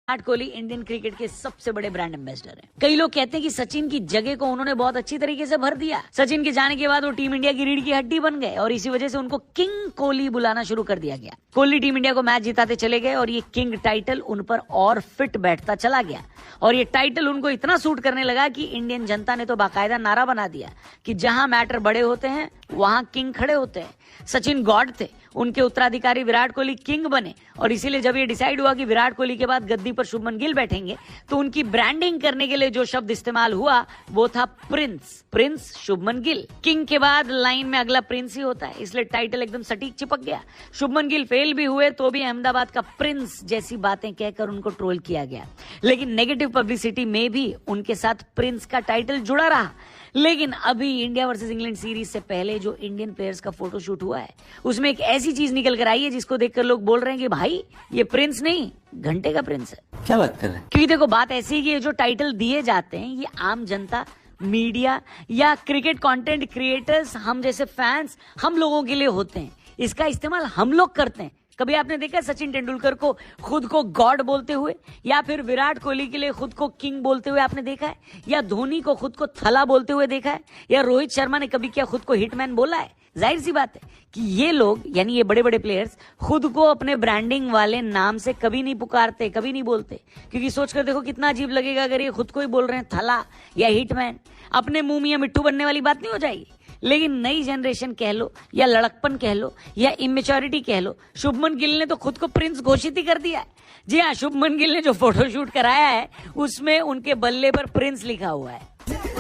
Virat Kohli Indian cricket के सबसे बड़े ब्रांड एम्बेसडर हैं। कई लोग कहते हैं कि सचिन की जगह को उन्होंने बहुत अच्छी तरीके से भर दिया। सचिन के जाने के बाद वो टीम इंडिया की रीढ़ की हड्डी बन गए और इसी वजह से उनको किंग कोहली बुलाना शुरू कर दिया गया। कोहली टीम इंडिया को मैच जिताते चले गए और ये किंग टाइटल उन पर और फिट बैठता चला गया और ये टाइटल उनको इतना सूट करने लगा कि इंडियन जनता ने तो बाकायदा नारा बना दिया कि जहां मैटर बड़े होते हैं वहां किंग खड़े होते हैं। सचिन गॉड थे, उनके उत्तराधिकारी विराट कोहली किंग बने और इसीलिए जब ये डिसाइड हुआ कि विराट कोहली के बाद गद्दी पर शुभमन गिल बैठेंगे तो उनकी ब्रांडिंग करने के लिए जो शब्द इस्तेमाल हुआ वो था प्रिंस शुभमन गिल। किंग के बाद लाइन में अगला प्रिंस ही होता है, इसलिए टाइटल एकदम सटीक चिपक गया। शुभमन गिल फेल भी हुए तो भी अहमदाबाद का प्रिंस जैसी बातें कहकर उनको ट्रोल किया गया, लेकिन नेगेटिव पब्लिसिटी में भी उनके साथ प्रिंस का टाइटल जुड़ा रहा। लेकिन अभी इंडिया वर्सेस इंग्लैंड सीरीज से पहले जो इंडियन प्लेयर्स का फोटोशूट हुआ है उसमें एक ऐसी चीज निकल कर आई है जिसको देखकर लोग बोल रहे हैं कि भाई ये प्रिंस नहीं घंटे का प्रिंस है। क्या बात कर रहे हैं? क्योंकि देखो बात ऐसी है कि ये जो टाइटल दिए जाते हैं ये आम जनता, मीडिया या क्रिकेट कंटेंट क्रिएटर्स, हम जैसे फैंस, हम लोगों के लिए होते हैं। इसका इस्तेमाल हम लोग करते हैं। कभी आपने देखा सचिन तेंदुलकर को खुद को गॉड बोलते हुए, या फिर विराट कोहली के लिए खुद को किंग बोलते हुए आपने देखा है, या धोनी को खुद को थला बोलते हुए देखा है, या रोहित शर्मा ने कभी क्या खुद को हिटमैन बोला है? जाहिर सी बात है कि ये लोग यानी ये बड़े बड़े प्लेयर्स खुद को अपने ब्रांडिंग वाले नाम से कभी नहीं पुकारते, कभी नहीं बोलते, क्योंकि सोचकर देखो कितना अजीब लगेगा अगर ये खुद को ही बोल रहे हैं थला या हिटमैन। अपने मुंह में मिट्टू बनने वाली बात नहीं हो जाएगी। लेकिन नई जनरेशन कह लो या लड़कपन कह लो या इमेच्योरिटी कह लो, शुभमन गिल ने तो खुद को प्रिंस घोषित ही कर दिया है। जी हाँ, शुभमन गिल ने जो फोटोशूट कराया है उसमें उनके बल्ले पर प्रिंस लिखा हुआ है।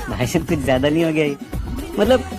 भाई साहब कुछ ज्यादा नहीं हो गया ये? मतलब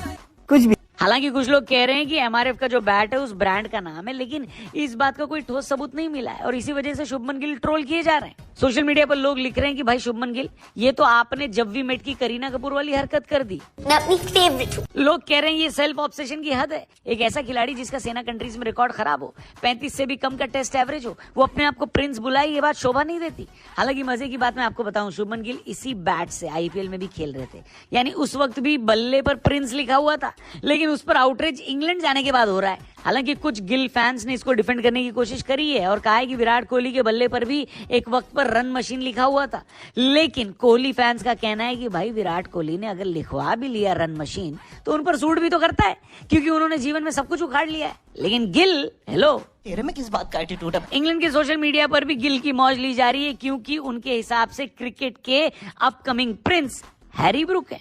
कुछ भी। हालांकि कुछ लोग कह रहे हैं कि एमआरएफ का जो बैट है उस ब्रांड का नाम है, लेकिन इस बात का कोई ठोस सबूत नहीं मिला है और इसी वजह से शुभमन गिल ट्रोल किए जा रहे हैं। सोशल मीडिया पर लोग लिख रहे हैं कि भाई शुभमन गिल, ये तो आपने जब वी मेट की करीना कपूर वाली हरकत कर दी। अपनी फेवरेट। लोग कह रहे हैं ये सेल्फ ऑब्सेशन की हद है। एक ऐसा खिलाड़ी जिसका सेना कंट्रीज में रिकॉर्ड खराब हो, 35 से भी कम का टेस्ट एवरेज हो, वो अपने आप को प्रिंस बुलाए, ये बात शोभा नहीं देती। हालांकि मजे की बात मैं आपको बताऊं, शुभमन गिल इसी बैट से आईपीएल में भी खेल रहे थे, यानी उस वक्त भी बल्ले पर प्रिंस लिखा हुआ था, लेकिन उस पर आउटरीच इंग्लैंड जाने के बाद हो रहा है। हालांकि कुछ गिल फैंस ने इसको डिफेंड करने की कोशिश करी है और कहा है कि विराट कोहली के बल्ले पर भी एक वक्त पर रन मशीन लिखा हुआ था, लेकिन कोहली फैंस का कहना है कि भाई विराट कोहली ने अगर लिखवा भी लिया रन मशीन तो उन पर सूट भी तो करता है, क्योंकि उन्होंने जीवन में सब कुछ उखाड़ लिया है। लेकिन गिल, हेलो, तेरे में किस बात का एटीट्यूड है? इंग्लैंड के सोशल मीडिया पर भी गिल की मौज ली जा रही है, क्योंकि उनके हिसाब से क्रिकेट के अपकमिंग प्रिंस हैरी ब्रूक है।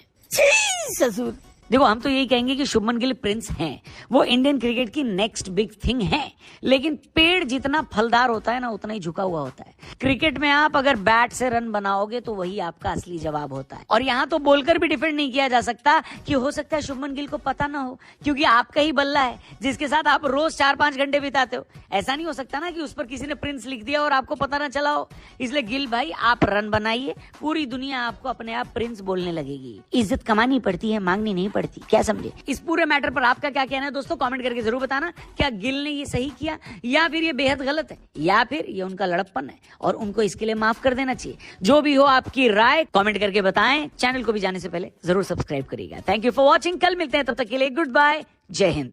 ससुर, देखो हम तो यही कहेंगे कि शुभमन गिल प्रिंस हैं, वो इंडियन क्रिकेट की नेक्स्ट बिग थिंग है, लेकिन पेड़ जितना फलदार होता है ना उतना ही झुका हुआ होता है। क्रिकेट में आप अगर बैट से रन बनाओगे तो वही आपका असली जवाब होता है। और यहाँ तो बोलकर भी डिफेंड नहीं किया जा सकता कि हो सकता है शुभमन गिल को पता ना हो, क्योंकि आपका ही बल्ला है जिसके साथ आप रोज 4-5 घंटे बिताते हो। ऐसा नहीं हो सकता ना कि उस पर किसी ने प्रिंस लिख दिया और आपको पता ना चला हो। इसलिए गिल भाई आप रन बनाइए, पूरी दुनिया आपको अपने आप प्रिंस बोलने लगेगी। इज्जत कमानी पड़ती है, मांगनी नहीं पड़ती, क्या समझे? इस पूरे मैटर पर आपका क्या कहना है दोस्तों? कमेंट करके जरूर बताना। क्या गिल ने ये सही किया या फिर ये बेहद गलत है, या फिर ये उनका लड़कपन है और उनको इसके लिए माफ कर देना चाहिए? जो भी हो आपकी राय कमेंट करके बताएं। चैनल को भी जाने से पहले जरूर सब्सक्राइब करिएगा। Thank you for watching. कल मिलते हैं, तब तक के लिए गुड बाय, जय हिंद।